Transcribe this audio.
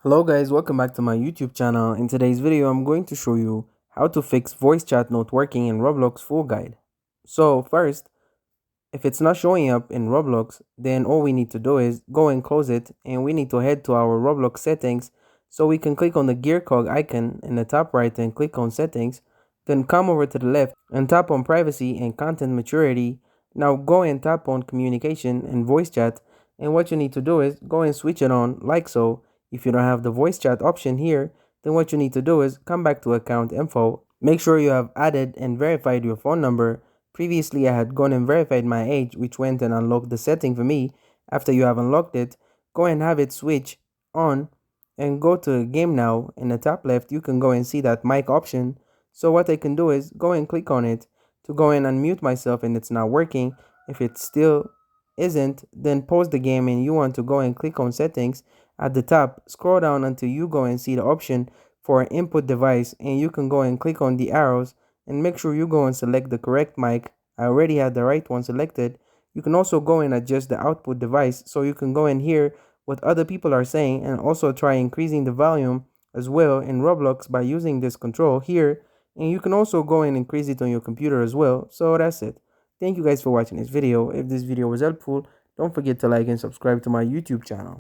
Hello guys, welcome back to my YouTube channel. In today's video, I'm going to show you how to fix voice chat not working in Roblox full guide. So first, if it's not showing up in Roblox, then all we need to do is go and close it, and we need to head to our Roblox settings. So we can click on the gear cog icon in the top right and click on settings, then come over to the left and tap on privacy and content maturity. Now go and tap on communication and voice chat, and what you need to do is go and switch it on like so. If you don't have the voice chat option here, then what you need to do is come back to account info. Make sure you have added and verified your phone number. Previously, I had gone and verified my age, which went and unlocked the setting for me. After you have unlocked it, go and have it switch on and go to game now. In the top left, you can go and see that mic option. So what I can do is go and click on it to go and unmute myself, and it's not working. If it still isn't, then pause the game and you want to go and click on settings at the top. Scroll down until you go and see the option for input device, and you can go and click on the arrows and make sure you go and select the correct mic. I already had the right one selected. You can also go and adjust the output device so you can go and hear what other people are saying, and also try increasing the volume as well in Roblox by using this control here. And you can also go and increase it on your computer as well. So that's it. Thank you guys for watching this video. If this video was helpful, don't forget to like and subscribe to my YouTube channel.